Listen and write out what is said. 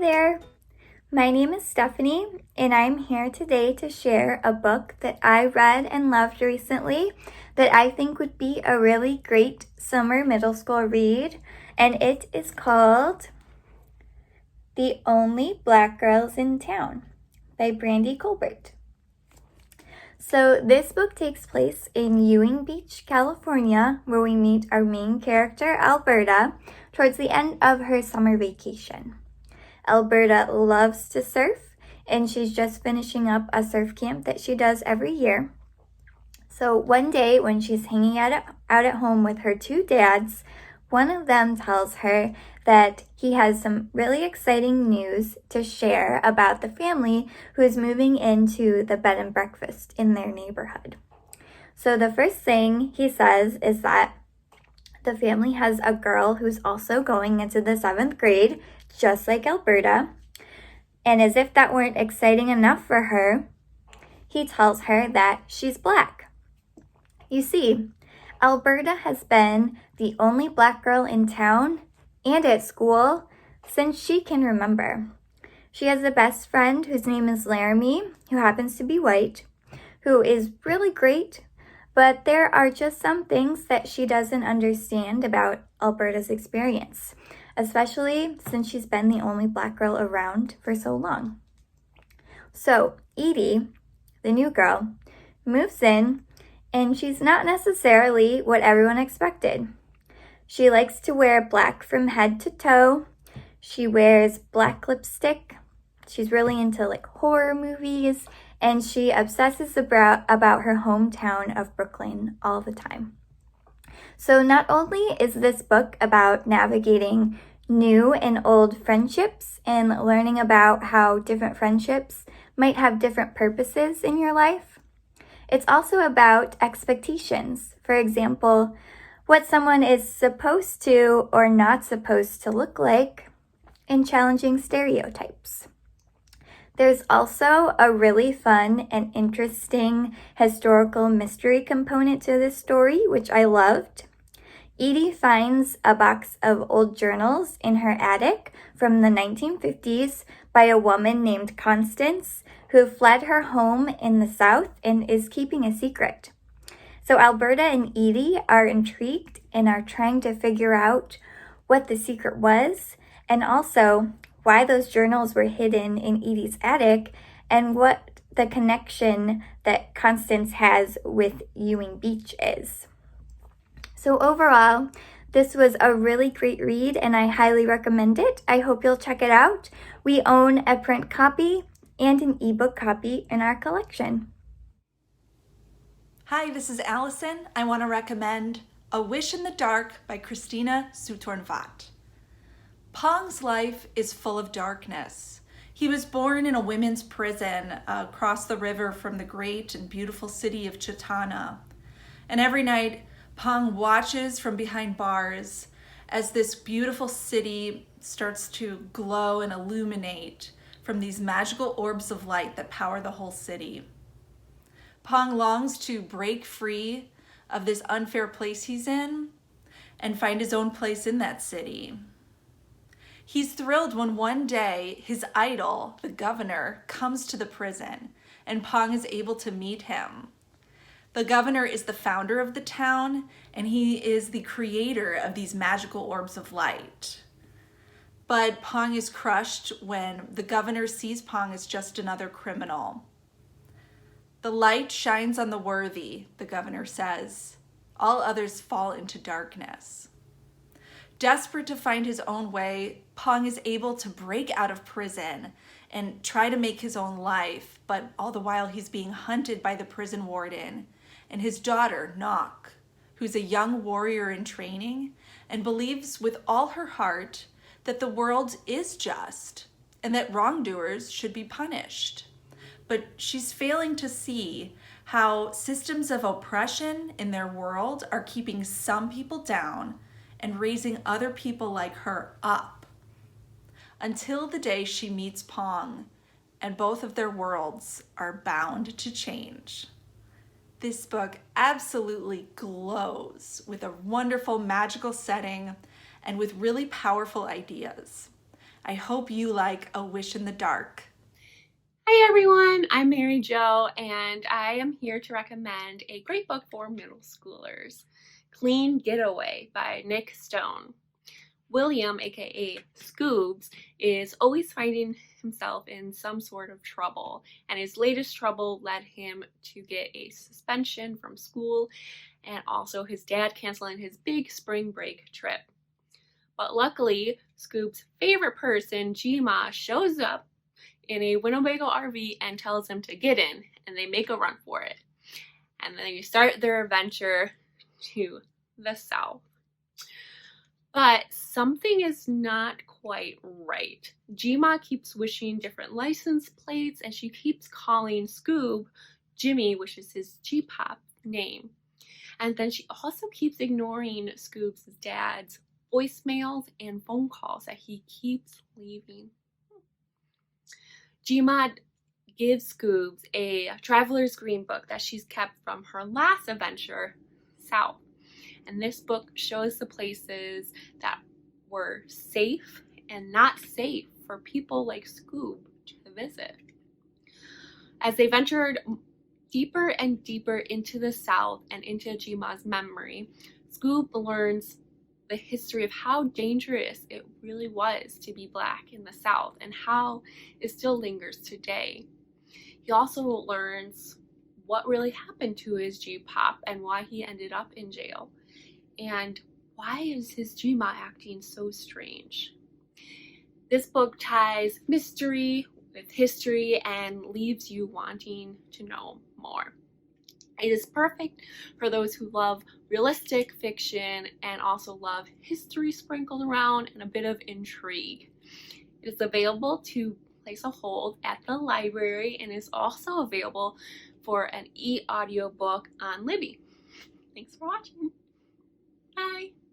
there! My name is Stefanie, and I'm here today to share a book that I read and loved recently that I think would be a really great summer middle school read, and it is called The Only Black Girls in Town by Brandy Colbert. So this book takes place in Ewing Beach, California, where we meet our main character, Alberta, towards the end of her summer vacation. Alberta loves to surf, and she's just finishing up a surf camp that she does every year. So one day when she's hanging out at home with her two dads, one of them tells her that he has some really exciting news to share about the family who is moving into the bed and breakfast in their neighborhood. So the first thing he says is that the family has a girl who's also going into the 7th grade, just like Alberta. And as if that weren't exciting enough for her, he tells her that she's black. You see, Alberta has been the only black girl in town and at school since she can remember. She has a best friend whose name is Laramie, who happens to be white, who is really great, but there are just some things that she doesn't understand about Alberta's experience, especially since she's been the only black girl around for so long. So Edie, the new girl, moves in, and she's not necessarily what everyone expected. She likes to wear black from head to toe. She wears black lipstick. She's really into horror movies, and she obsesses about her hometown of Brooklyn all the time. So not only is this book about navigating new and old friendships and learning about how different friendships might have different purposes in your life, it's also about expectations. For example, what someone is supposed to or not supposed to look like, and challenging stereotypes. There's also a really fun and interesting historical mystery component to this story, which I loved. Edie finds a box of old journals in her attic from the 1950s by a woman named Constance, who fled her home in the South and is keeping a secret. So Alberta and Edie are intrigued and are trying to figure out what the secret was, and also why those journals were hidden in Edie's attic, and what the connection that Constance has with Ewing Beach is. So overall, this was a really great read, and I highly recommend it. I hope you'll check it out. We own a print copy and an ebook copy in our collection. Hi, this is Allison. I want to recommend A Wish in the Dark by Christina Soontornvat. Pong's life is full of darkness. He was born in a women's prison across the river from the great and beautiful city of Chitana. And every night, Pong watches from behind bars as this beautiful city starts to glow and illuminate from these magical orbs of light that power the whole city. Pong longs to break free of this unfair place he's in and find his own place in that city. He's thrilled when one day his idol, the governor, comes to the prison and Pong is able to meet him. The governor is the founder of the town, and he is the creator of these magical orbs of light. But Pong is crushed when the governor sees Pong as just another criminal. The light shines on the worthy, the governor says. All others fall into darkness. Desperate to find his own way, Pong is able to break out of prison and try to make his own life, but all the while he's being hunted by the prison warden and his daughter, Knock, who's a young warrior in training and believes with all her heart that the world is just and that wrongdoers should be punished. But she's failing to see how systems of oppression in their world are keeping some people down and raising other people like her up. Until the day she meets Pong, and both of their worlds are bound to change. This book absolutely glows with a wonderful magical setting and with really powerful ideas. I hope you like A Wish in the Dark. Hi everyone, I'm MaryJo, and I am here to recommend a great book for middle schoolers, Clean Getaway by Nick Stone. William, aka Scoobs, is always finding himself in some sort of trouble, and his latest trouble led him to get a suspension from school and also his dad canceling his big spring break trip. But luckily, Scoobs' favorite person, Jima, shows up in a Winnebago RV and tells him to get in, and they make a run for it. And then they start their adventure to the south. But something is not quite right. Jima keeps wishing different license plates, and she keeps calling Scoob Jimmy, which is his G-pop name. And then she also keeps ignoring Scoob's dad's voicemails and phone calls that he keeps leaving. Gmod gives Scoobs a traveler's green book that she's kept from her last adventure, south. And this book shows the places that were safe and not safe for people like Scoob to visit. As they ventured deeper and deeper into the south and into Gmod's memory, Scoob learns the history of how dangerous it really was to be Black in the South and how it still lingers today. He also learns what really happened to his G-pop and why he ended up in jail. And why is his G-ma acting so strange? This book ties mystery with history and leaves you wanting to know more. It is perfect for those who love realistic fiction and also love history sprinkled around and a bit of intrigue. It is available to place a hold at the library and is also available for an e-audiobook on Libby. Thanks for watching. Bye!